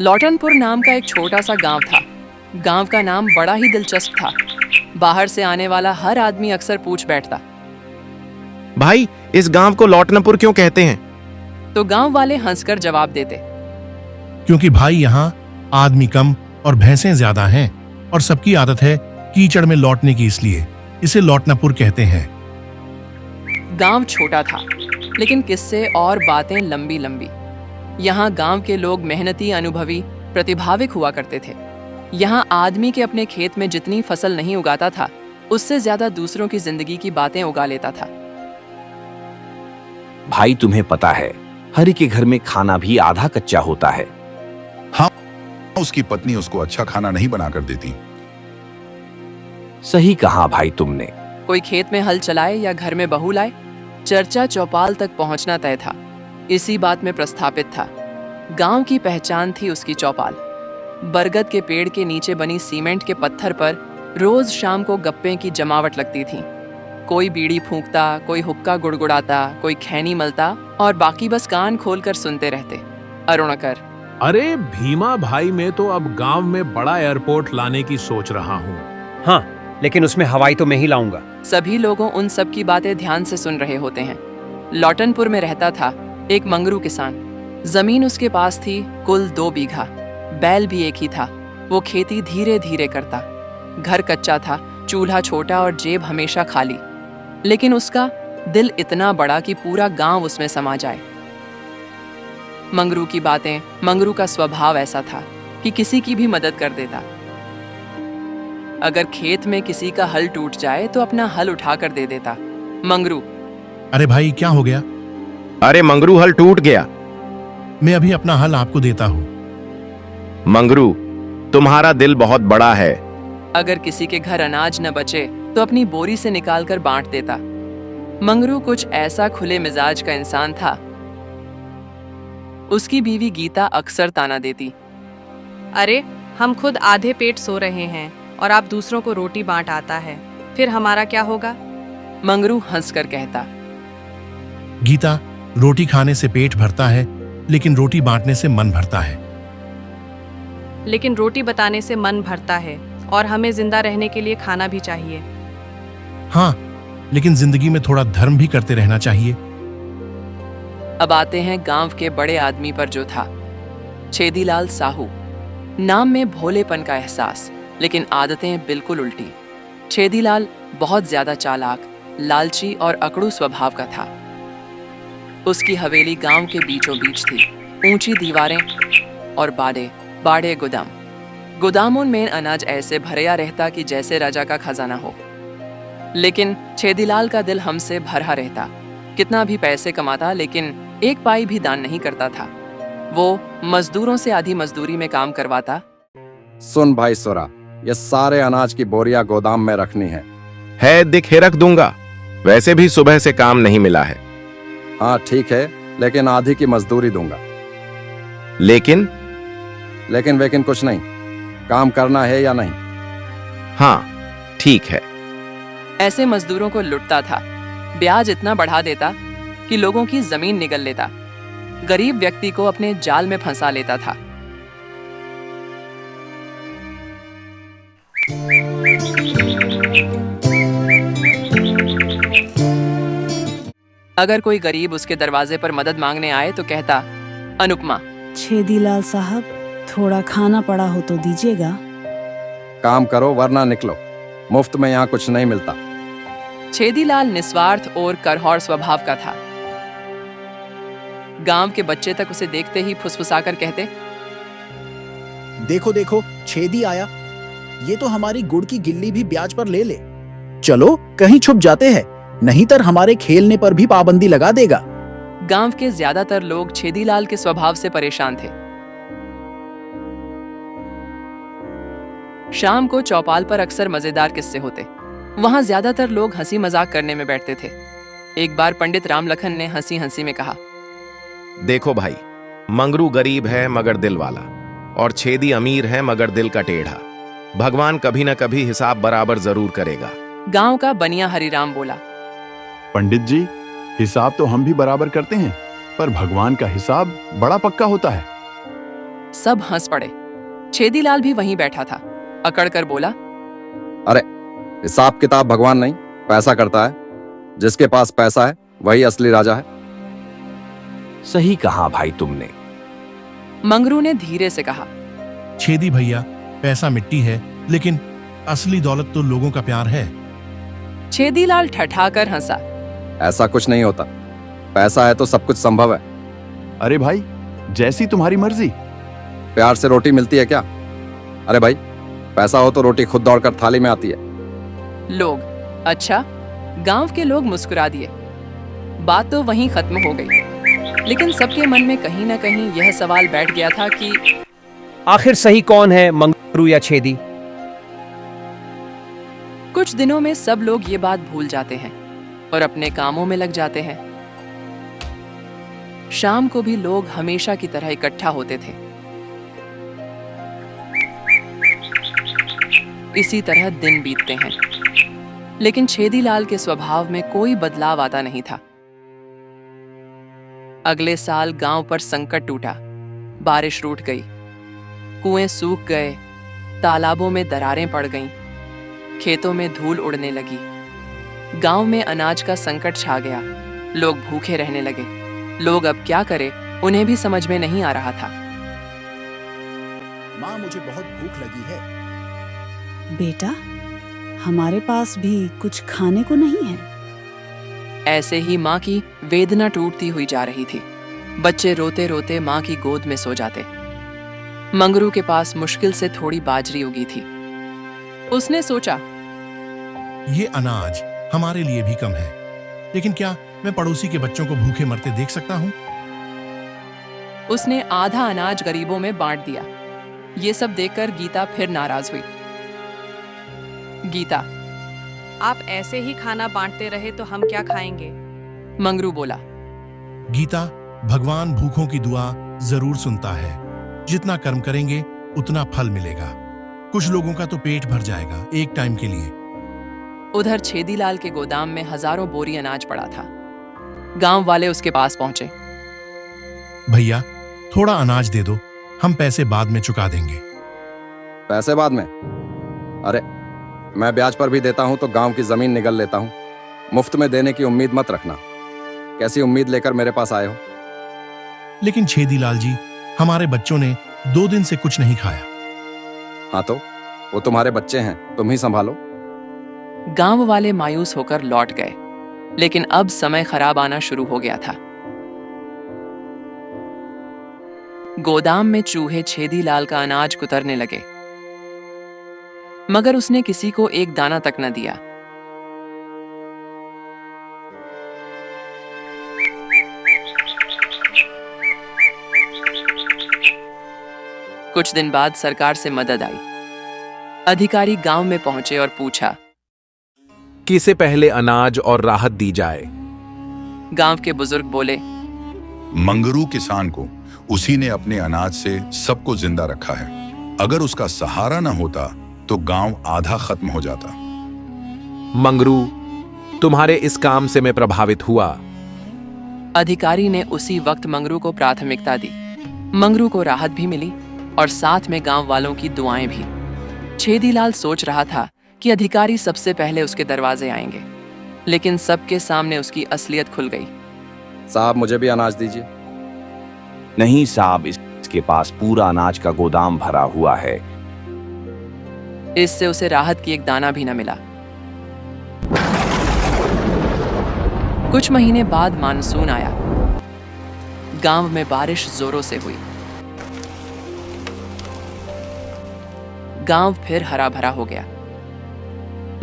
लौटनपुर नाम का एक छोटा सा गांव था। गांव का नाम बड़ा ही दिलचस्प था। बाहर से आने वाला हर आदमी अक्सर पूछ बैठता, भाई इस गांव को लौटनपुर क्यों कहते हैं? तो गांव वाले हंसकर जवाब देते, क्योंकि भाई यहाँ आदमी कम और भैंसें ज्यादा हैं और सबकी आदत है कीचड़ में लौटने की, इसलिए इसे लौटनापुर कहते हैं। गांव छोटा था लेकिन किस्से और बातें लंबी लंबी। यहाँ गांव के लोग मेहनती, अनुभवी, प्रतिभाविक हुआ करते थे। यहाँ आदमी के अपने खेत में जितनी फसल नहीं उगाता था, उससे ज्यादा दूसरों की जिंदगी की बातें उगा लेता था। भाई तुम्हें पता है, हरि के घर में खाना भी आधा कच्चा होता है। हाँ, उसकी पत्नी उसको अच्छा खाना नहीं बनाकर देती। सही कहा भाई तुमने। कोई खेत में हल चलाए या घर में बहू लाए, चर्चा चौपाल तक पहुंचना तय था। इसी बात में प्रस्थापित था। गांव की पहचान थी उसकी चौपाल। बरगद के पेड़ के नीचे बनी सीमेंट के पत्थर पर रोज शाम को गप्पे की जमावट लगती थी। कोई बीड़ी फूंकता, कोई हुक्का गुड़गुड़ाता, कोई खैनी मलता और बाकी बस कान खोलकर सुनते रहते। अरुणकर, अरे भीमा भाई, मैं तो अब गांव में बड़ा एयरपोर्ट लाने की सोच रहा हूँ। हाँ, लेकिन उसमें हवाई तो मैं ही लाऊंगा। सभी लोगों उन सब की बातें ध्यान से सुन रहे होते हैं। लौटनपुर में रहता था एक मंगरू किसान। जमीन उसके पास थी कुल 2 बीघा। बैल भी एक ही था। वो खेती धीरे धीरे करता। घर कच्चा था, चूल्हा छोटा और जेब हमेशा खाली। लेकिन उसका दिल इतना बड़ा कि पूरा गांव उसमें समा जाए। मंगरू की बातें, मंगरू का स्वभाव ऐसा था कि किसी की भी मदद कर देता। अगर खेत में किसी का हल टूट जाए तो अपना हल उठाकर दे देता। मंगरू, अरे भाई क्या हो गया? अरे मंगरू, हल टूट गया। मैं अभी अपना हल आपको देता हूँ। मंगरू, तुम्हारा दिल बहुत बड़ा है। अगर किसी के घर अनाज न बचे तो अपनी बोरी से निकालकर बांट देता। मंगरू कुछ ऐसा खुले मिजाज का इंसान था। उसकी बीवी गीता अक्सर ताना देती, अरे हम खुद आधे पेट सो रहे हैं और आप दूसरों को रोटी बांट आता है, फिर हमारा क्या होगा? मंगरू हंसकर कहता, गीता, रोटी खाने से पेट भरता है, लेकिन रोटी बांटने से मन भरता है। लेकिन रोटी बताने से मन भरता है और हमें जिंदा रहने के लिए खाना भी चाहिए। हाँ, लेकिन जिंदगी में थोड़ा धर्म भी करते रहना चाहिए। अब आते हैं गांव के बड़े आदमी पर जो था छेदीलाल साहू। नाम में भोलेपन का एहसास, लेकिन आदतें बिल्कुल उल्टी। छेदीलाल बहुत ज्यादा चालाक, लालची और अकड़ू स्वभाव का था। उसकी हवेली गांव के बीचों बीच थी। ऊंची दीवारें और बाड़े गोदामों में अनाज ऐसे भरया रहता कि जैसे राजा का खजाना हो। लेकिन छेदीलाल का दिल हमसे भरा रहता। कितना भी पैसे कमाता, लेकिन एक पाई भी दान नहीं करता था। वो मजदूरों से आधी मजदूरी में काम करवाता। सुन भाई सोरा, ये सारे अनाज की बोरियां गोदाम में रखनी है। दिखे रख दूंगा। वैसे भी सुबह से काम नहीं मिला है। हाँ ठीक है, लेकिन आधी की मजदूरी दूंगा। लेकिन वेकिन कुछ नहीं, काम करना है या नहीं? हाँ ठीक है। ऐसे मजदूरों को लुटता था। ब्याज इतना बढ़ा देता कि लोगों की जमीन निगल लेता। गरीब व्यक्ति को अपने जाल में फंसा लेता था। अगर कोई गरीब उसके दरवाजे पर मदद मांगने आए तो कहता, अनुपमा, छेदीलाल साहब, थोड़ा खाना पड़ा हो तो दीजिएगा। काम करो वरना निकलो, मुफ्त में यहाँ कुछ नहीं मिलता। छेदीलाल निस्वार्थ और करहौर स्वभाव का था। गांव के बच्चे तक उसे देखते ही फुसफुसाकर कहते, देखो देखो, छेदी आया। ये तो हमारी गुड़ की गिल्ली भी ब्याज पर ले ले। चलो कहीं छुप जाते हैं, नहीं तर हमारे खेलने पर भी पाबंदी लगा देगा। गांव के ज्यादातर लोग छेदीलाल के स्वभाव से परेशान थे। शाम को चौपाल पर अक्सर मजेदार किस्से होते। वहां ज्यादातर लोग हंसी मजाक करने में बैठते थे। एक बार पंडित रामलखन ने हंसी हंसी में कहा, देखो भाई, मंगरू गरीब है मगर दिल वाला, और छेदी अमीर है मगर दिल का टेढ़ा। भगवान कभी न कभी हिसाब बराबर जरूर करेगा। गांव का बनिया हरिराम बोला, पंडित जी, हिसाब तो हम भी बराबर करते हैं, पर भगवान का हिसाब बड़ा पक्का होता है। सब हंस पड़े। छेदीलाल भी वहीं बैठा था। अकड़ कर बोला, अरे हिसाब किताब भगवान नहीं, पैसा करता है। जिसके पास पैसा है वही असली राजा है। सही कहा भाई तुमने। मंगरू ने धीरे से कहा, छेदी भैया, पैसा मिट्टी है, लेकिन असली दौलत तो लोगों का प्यार है। छेदीलाल ठठाकर हंसा। ऐसा कुछ नहीं होता, पैसा है तो सब कुछ संभव है। अरे भाई, जैसी तुम्हारी मर्जी। प्यार से रोटी मिलती है क्या? अरे भाई, पैसा हो तो रोटी खुद दौड़कर थाली में आती है। लोग, अच्छा, गांव के लोग मुस्कुरा दिए। बात तो वहीं खत्म हो गई, लेकिन सबके मन में कहीं ना कहीं यह सवाल बैठ गया था कि आखिर सही कौन है, मंगरू या छेदी? कुछ दिनों में सब लोग ये बात भूल जाते हैं और अपने कामों में लग जाते हैं। शाम को भी लोग हमेशा की तरह इकट्ठा होते थे। इसी तरह दिन बीतते हैं, लेकिन छेदीलाल के स्वभाव में कोई बदलाव आता नहीं था। अगले साल गांव पर संकट टूटा। बारिश रूठ गई, कुएं सूख गए, तालाबों में दरारें पड़ गईं, खेतों में धूल उड़ने लगी। गांव में अनाज का संकट छा गया। लोग भूखे रहने लगे। लोग अब क्या करें, उन्हें भी समझ में नहीं आ रहा था। माँ, मुझे बहुत भूख लगी है। बेटा, हमारे पास भी कुछ खाने को नहीं है। ऐसे ही माँ की वेदना टूटती हुई जा रही थी। बच्चे रोते रोते माँ की गोद में सो जाते। मंगरू के पास मुश्किल से थोड़ी बाजरी उगी थी। उसने सोचा, ये अनाज हमारे लिए भी कम है, लेकिन क्या मैं पड़ोसी के बच्चों को भूखे मरते देख सकता हूँ? उसने आधा अनाज गरीबों में बांट दिया। ये सब देखकर गीता फिर नाराज हुई। गीता, आप ऐसे ही खाना बांटते रहे तो हम क्या खाएंगे? मंगरू बोला। गीता, भगवान भूखों की दुआ जरूर सुनता है। जितना कर्म करेंगे उतना फल मिलेगा। कुछ लोगों का तो पेट भर जाएगा एक टाइम के लिए। उधर छेदीलाल के गोदाम में हजारों बोरी अनाज पड़ा था। गांव वाले उसके पास पहुंचे। भैया, थोड़ा अनाज दे दो, हम पैसे बाद में चुका देंगे। पैसे बाद में? अरे, मैं ब्याज पर भी देता हूं तो गांव की जमीन निगल लेता हूं। मुफ्त में देने की उम्मीद मत रखना। कैसी उम्मीद लेकर मेरे पास आए हो? लेकिन छेदीलाल जी, हमारे बच्चों ने 2 दिन से कुछ नहीं खाया। हाँ तो वो तुम्हारे बच्चे हैं, तुम ही संभालो। गांव वाले मायूस होकर लौट गए, लेकिन अब समय खराब आना शुरू हो गया था। गोदाम में चूहे छेदीलाल का अनाज कुतरने लगे, मगर उसने किसी को एक दाना तक न दिया। कुछ दिन बाद सरकार से मदद आई। अधिकारी गांव में पहुंचे और पूछा कि इससे पहले अनाज और राहत दी जाए। गांव के बुजुर्ग बोले, मंगरू किसान को उसी ने अपने अनाज से सबको जिंदा रखा है। अगर उसका सहारा न होता तो गांव आधा खत्म हो जाता। मंगरू, तुम्हारे इस काम से मैं प्रभावित हुआ। अधिकारी ने उसी वक्त मंगरू को प्राथमिकता दी। मंगरू को राहत भी मिली और साथ में गांव वालों की दुआएं भी। छेदीलाल सोच रहा था कि अधिकारी सबसे पहले उसके दरवाजे आएंगे, लेकिन सबके सामने उसकी असलियत खुल गई। साहब, मुझे भी अनाज दीजिए। नहीं साहब, इसके पास पूरा अनाज का गोदाम भरा हुआ है। इससे उसे राहत की एक दाना भी न मिला। कुछ महीने बाद मानसून आया। गांव में बारिश जोरों से हुई। गांव फिर हरा भरा हो गया।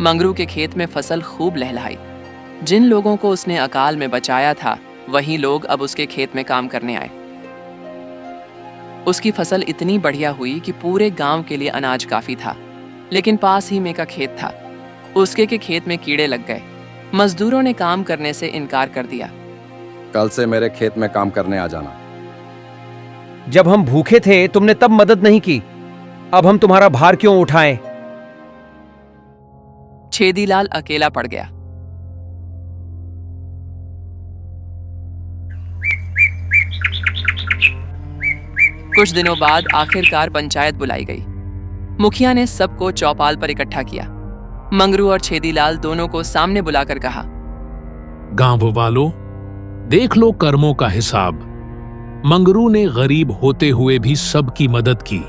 मंगरू के खेत में फसल खूब लहलहाई। जिन लोगों को उसने अकाल में बचाया था, वही लोग अब उसके खेत में काम करने आए। उसकी फसल इतनी बढ़िया हुई कि पूरे गांव के लिए अनाज काफी था। लेकिन पास ही में का खेत था, उसके के खेत में कीड़े लग गए। मजदूरों ने काम करने से इनकार कर दिया। कल से मेरे खेत में काम करने आ जाना। जब हम भूखे थे तुमने तब मदद नहीं की, अब हम तुम्हारा भार क्यों उठाएं? छेदीलाल अकेला पड़ गया। कुछ दिनों बाद आखिरकार पंचायत बुलाई गई। मुखिया ने सबको चौपाल पर इकट्ठा किया। मंगरू और छेदीलाल दोनों को सामने बुलाकर कहा, गांव वालों, देख लो कर्मों का हिसाब। मंगरू ने गरीब होते हुए भी सबकी मदद की।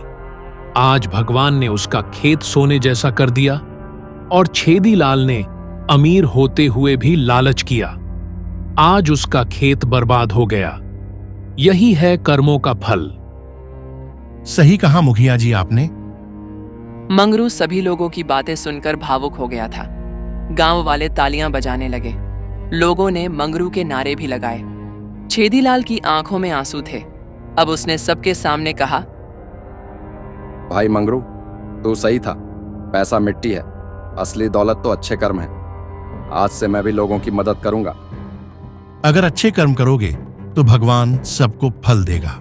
आज भगवान ने उसका खेत सोने जैसा कर दिया, और छेदीलाल ने अमीर होते हुए भी लालच किया। आज उसका खेत बर्बाद हो गया। यही है कर्मों का फल। सही कहा मुखिया जी आपने। मंगरू सभी लोगों की बातें सुनकर भावुक हो गया था। गांव वाले तालियां बजाने लगे। लोगों ने मंगरू के नारे भी लगाए। छेदीलाल की आंखों में आंसू थे। अब उसने सबके सामने कहा, भाई मंगरू, तू सही था। पैसा मिट्टी है, असली दौलत तो अच्छे कर्म है। आज से मैं भी लोगों की मदद करूंगा। अगर अच्छे कर्म करोगे तो भगवान सबको फल देगा।